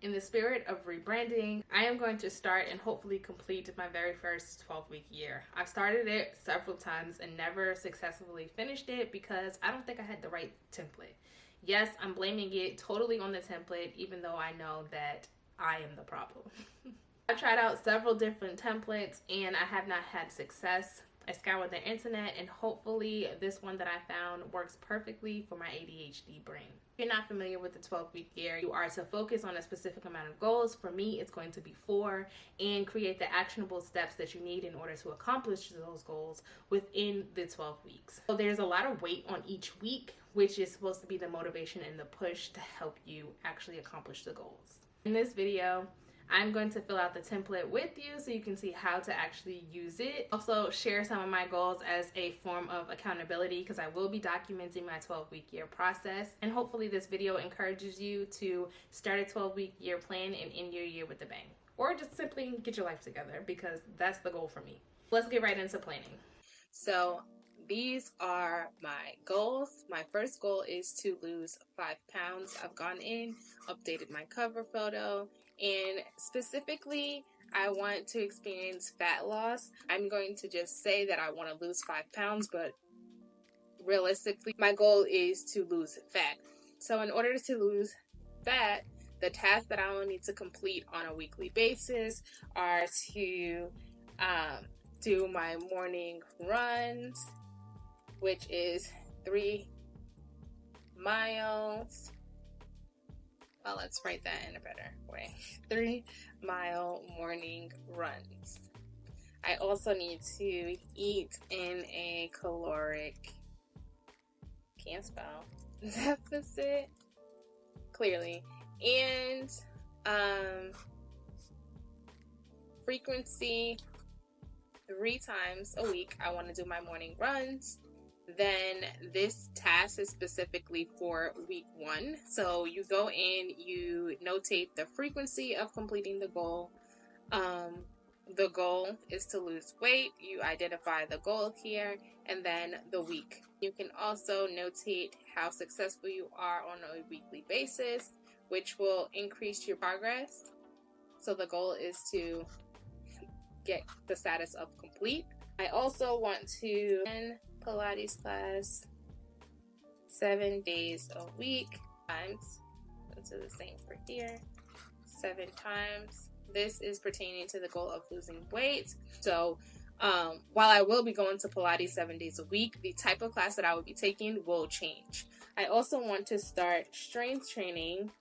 In the spirit of rebranding, I am going to start and hopefully complete my very first 12-week year. I've started it several times and never successfully finished it because I don't think I had the right template. Yes, I'm blaming it totally on the template, even though I know that I am the problem. I've tried out several different templates and I have not had success. I scoured the internet and hopefully this one that I found works perfectly for my ADHD brain. If you're not familiar with the 12-week year, you are to focus on a specific amount of goals. For me, it's going to be 4, and create the actionable steps that you need in order to accomplish those goals within the 12 weeks. So there's a lot of weight on each week, which is supposed to be the motivation and the push to help you actually accomplish the goals. In this video, I'm going to fill out the template with you so you can see how to actually use it. Also share some of my goals as a form of accountability because I will be documenting my 12-week year process. And hopefully this video encourages you to start a 12-week year plan and end your year with a bang. Or just simply get your life together because that's the goal for me. Let's get right into planning. So these are my goals. My first goal is to lose 5 pounds. I've gone in, updated my cover photo, and specifically, I want to experience fat loss. I'm going to just say that I want to lose 5 pounds, but realistically, my goal is to lose fat. So in order to lose fat, the tasks that I will need to complete on a weekly basis are to do my morning runs, which is 3 miles. Well, let's write that in a better way. 3-mile morning runs. I also need to eat in a caloric, can't spell, deficit, clearly. And frequency, 3 times a week, I want to do my morning runs. Then this task is specifically for week 1. So you go in, you notate the frequency of completing the goal. The goal is to lose weight. You identify the goal here and then the week. You can also notate how successful you are on a weekly basis, which will increase your progress. So the goal is to get the status of complete. I also want to Pilates class 7 days a week times, let's do the same for here, 7 times. This is pertaining to the goal of losing weight. So while I will be going to Pilates 7 days a week, the type of class that I will be taking will change. I also want to start strength training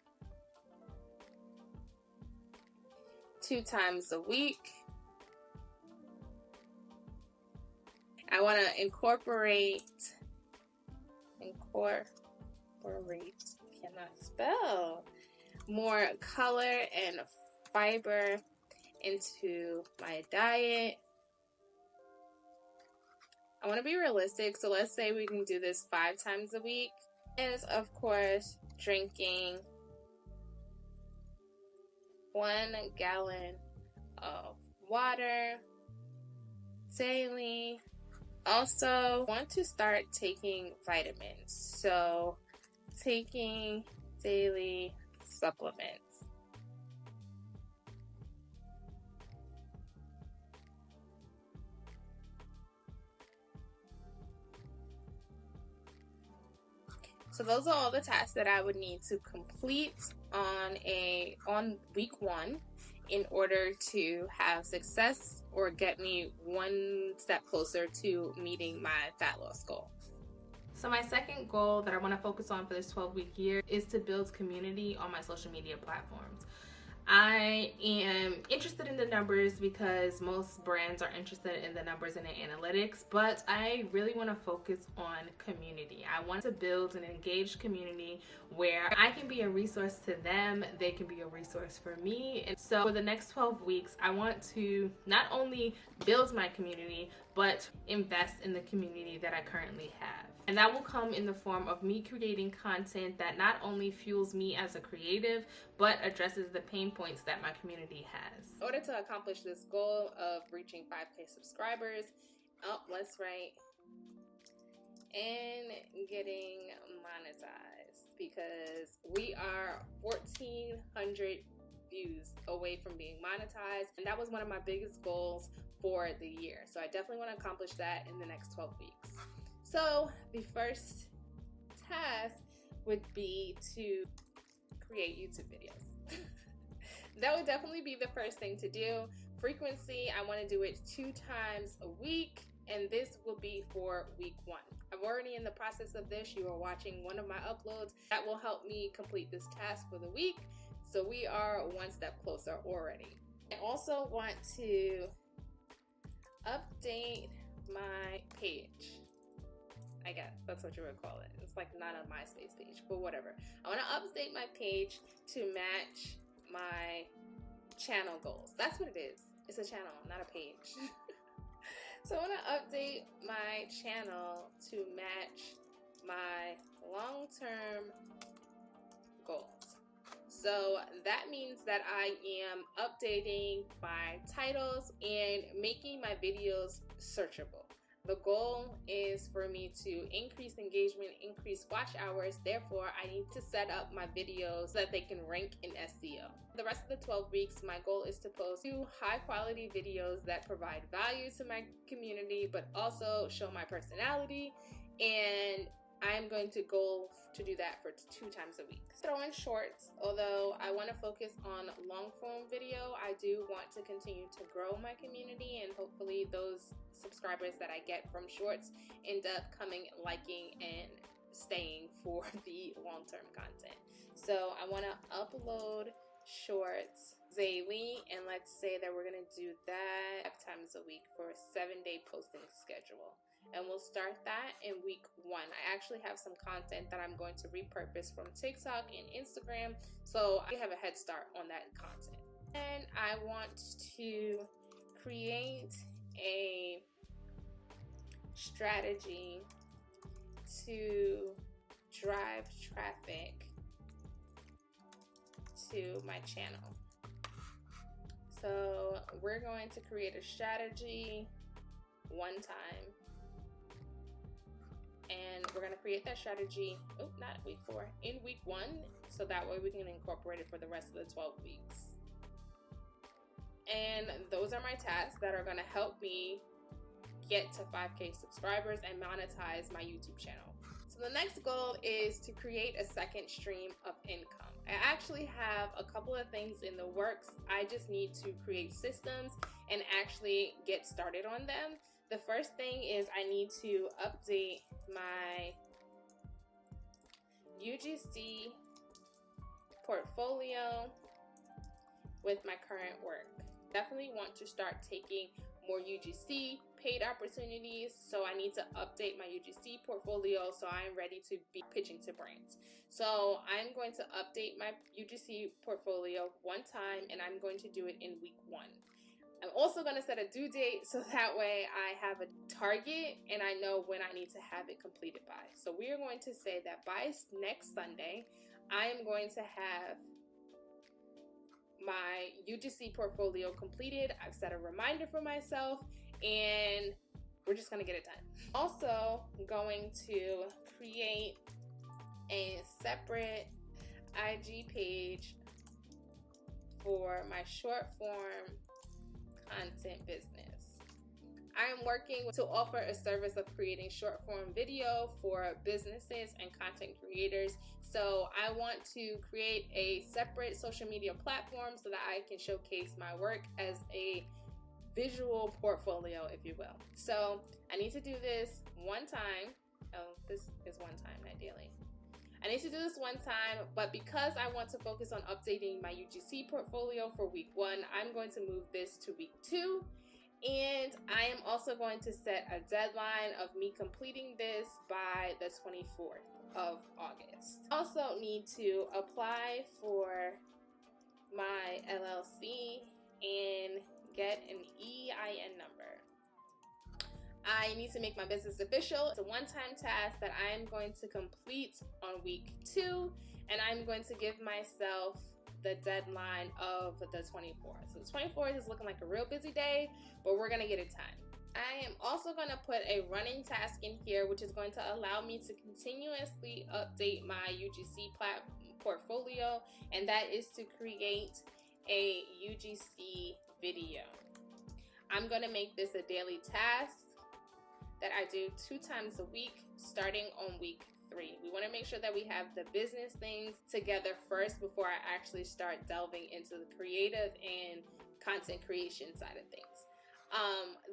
2 times a week. I want to incorporate, cannot spell, more color and fiber into my diet. I want to be realistic, so let's say we can do this 5 times a week. And of course, drinking 1 gallon of water daily. Also, want to start taking vitamins, so taking daily supplements. So those are all the tasks that I would need to complete on week 1 in order to have success or get me 1 step closer to meeting my fat loss goal. So my second goal that I want to focus on for this 12-week year is to build community on my social media platforms. I am interested in the numbers because most brands are interested in the numbers and the analytics, but I really want to focus on community. I want to build an engaged community where I can be a resource to them, they can be a resource for me. And so for the next 12 weeks, I want to not only build my community, but invest in the community that I currently have. And that will come in the form of me creating content that not only fuels me as a creative, but addresses the pain points that my community has. In order to accomplish this goal of reaching 5K subscribers, let's write, and getting monetized, because we are 1,400 views away from being monetized. And that was one of my biggest goals for the year. So I definitely want to accomplish that in the next 12 weeks. So the first task would be to create YouTube videos. That would definitely be the first thing to do. Frequency, I want to do it 2 times a week, and this will be for week 1. I'm already in the process of this. You are watching one of my uploads. That will help me complete this task for the week. So we are one step closer already. I also want to update my page. I guess that's what you would call it. It's like not a MySpace page, but whatever. I want to update my page to match my channel goals. That's what it is. It's a channel, not a page. So I want to update my channel to match my long-term goals. So that means that I am updating my titles and making my videos searchable. The goal is for me to increase engagement, increase watch hours. Therefore, I need to set up my videos so that they can rank in SEO. The rest of the 12 weeks, my goal is to post 2 high quality videos that provide value to my community, but also show my personality. And I'm going to go to do that for 2 times a week. Throw in shorts, although I want to focus on long form video. I do want to continue to grow my community, and hopefully those subscribers that I get from shorts end up coming, liking, and staying for the long-term content. So I want to upload shorts daily, and let's say that we're going to do that 5 times a week for a 7-day posting schedule. And we'll start that in week 1. I actually have some content that I'm going to repurpose from TikTok and Instagram, so I have a head start on that content. And I want to create a strategy to drive traffic to my channel. So we're going to create a strategy one time, and we're going to create that strategy, not week 4, in week 1, so that way we can incorporate it for the rest of the 12 weeks. And those are my tasks that are going to help me get to 5K subscribers and monetize my YouTube channel. So the next goal is to create a second stream of income. I actually have a couple of things in the works. I just need to create systems and actually get started on them. The first thing is I need to update my UGC portfolio with my current work. Definitely want to start taking more UGC paid opportunities, so I need to update my UGC portfolio so I'm ready to be pitching to brands. So I'm going to update my UGC portfolio one time, and I'm going to do it in week 1. I'm also going to set a due date so that way I have a target and I know when I need to have it completed by. So we are going to say that by next Sunday, I am going to have my UGC portfolio completed. I've set a reminder for myself, and we're just going to get it done. Also going to create a separate IG page for my short form content business. I am working to offer a service of creating short form video for businesses and content creators. So I want to create a separate social media platform so that I can showcase my work as a visual portfolio, if you will. So I need to do this one time. Oh, this is one time, ideally. I need to do this one time, but because I want to focus on updating my UGC portfolio for week 1, I'm going to move this to week 2. And I am also going to set a deadline of me completing this by the 24th of August. I also need to apply for my LLC and get an EIN number. I need to make my business official. It's a one-time task that I'm going to complete on week 2, and I'm going to give myself the deadline of the 24th. So the 24th is looking like a real busy day, but we're gonna get it done. I am also gonna put a running task in here, which is going to allow me to continuously update my UGC portfolio, and that is to create a UGC video. I'm going to make this a daily task that I do 2 times a week starting on week 3. We want to make sure that we have the business things together first before I actually start delving into the creative and content creation side of things.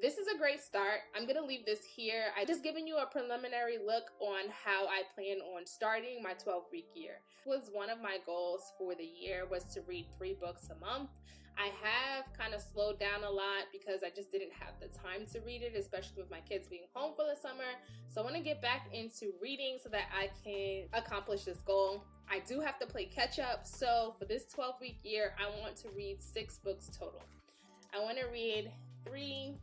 This is a great start. I'm going to leave this here. I'm just giving you a preliminary look on how I plan on starting my 12-week year. Was one of my goals for the year was to read 3 books a month. I have kind of slowed down a lot because I just didn't have the time to read it, especially with my kids being home for the summer. So I want to get back into reading so that I can accomplish this goal. I do have to play catch up. So for this 12-week year, I want to read 6 books total. I want to read 3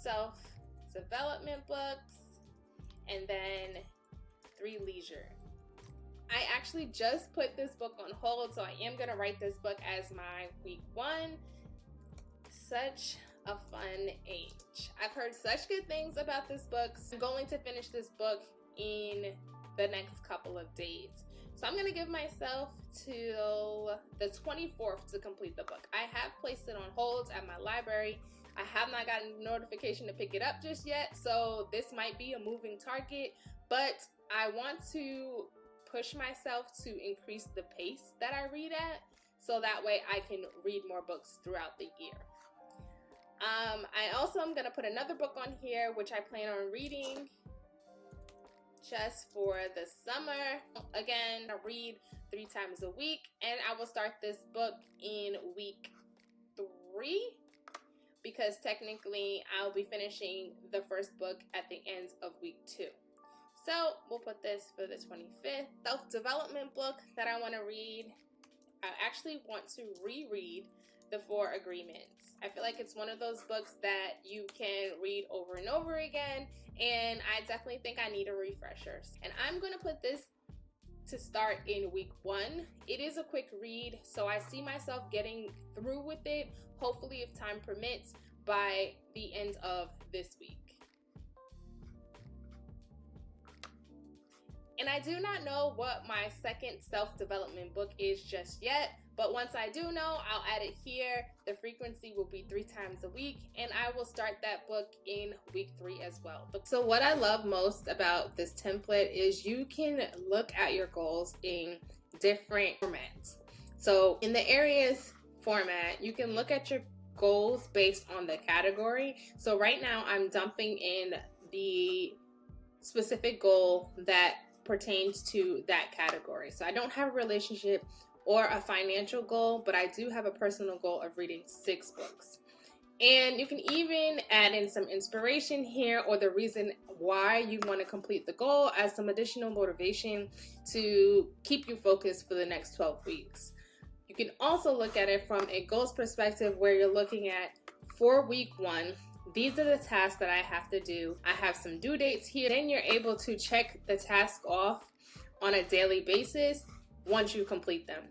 self-development books and then 3 leisure. I actually just put this book on hold, so I am going to write this book as my week 1. Such a fun age. I've heard such good things about this book. I'm going to finish this book in the next couple of days. So I'm going to give myself till the 24th to complete the book. I have placed it on hold at my library. I have not gotten a notification to pick it up just yet, so this might be a moving target, but I want to push myself to increase the pace that I read at, so that way I can read more books throughout the year. I also am going to put another book on here, which I plan on reading just for the summer. Again, I read 3 times a week, and I will start this book in week 3 because technically I'll be finishing the first book at the end of week 2. So we'll put this for the 25th. Self-development book that I want to read. I actually want to reread The 4 Agreements. I feel like it's one of those books that you can read over and over again, and I definitely think I need a refresher. And I'm going to put this to start in week 1. It is a quick read, so I see myself getting through with it, hopefully if time permits, by the end of this week. And I do not know what my second self-development book is just yet, but once I do know, I'll add it here. The frequency will be 3 times a week, and I will start that book in week 3 as well. So what I love most about this template is you can look at your goals in different formats. So in the areas format, you can look at your goals based on the category. So right now I'm dumping in the specific goal that pertains to that category. So I don't have a relationship or a financial goal, but I do have a personal goal of reading 6 books. And you can even add in some inspiration here or the reason why you want to complete the goal as some additional motivation to keep you focused for the next 12 weeks. You can also look at it from a goals perspective where you're looking at for week 1, these are the tasks that I have to do. I have some due dates here. Then you're able to check the task off on a daily basis once you complete them.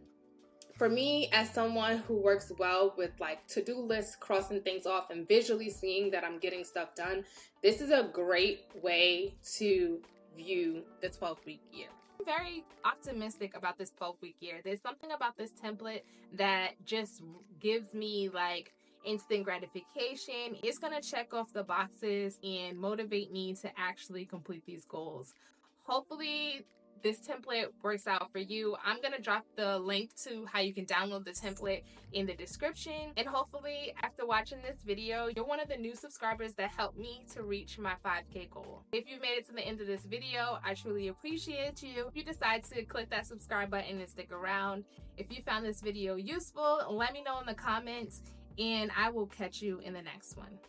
For me, as someone who works well with like to-do lists, crossing things off and visually seeing that I'm getting stuff done, this is a great way to view the 12-week year. I'm very optimistic about this 12-week year. There's something about this template that just gives me like instant gratification. It's going to check off the boxes and motivate me to actually complete these goals. Hopefully this template works out for you. I'm going to drop the link to how you can download the template in the description. And hopefully after watching this video, you're one of the new subscribers that helped me to reach my 5K goal. If you've made it to the end of this video, I truly appreciate you. If you decide to click that subscribe button and stick around, if you found this video useful, let me know in the comments, and I will catch you in the next one.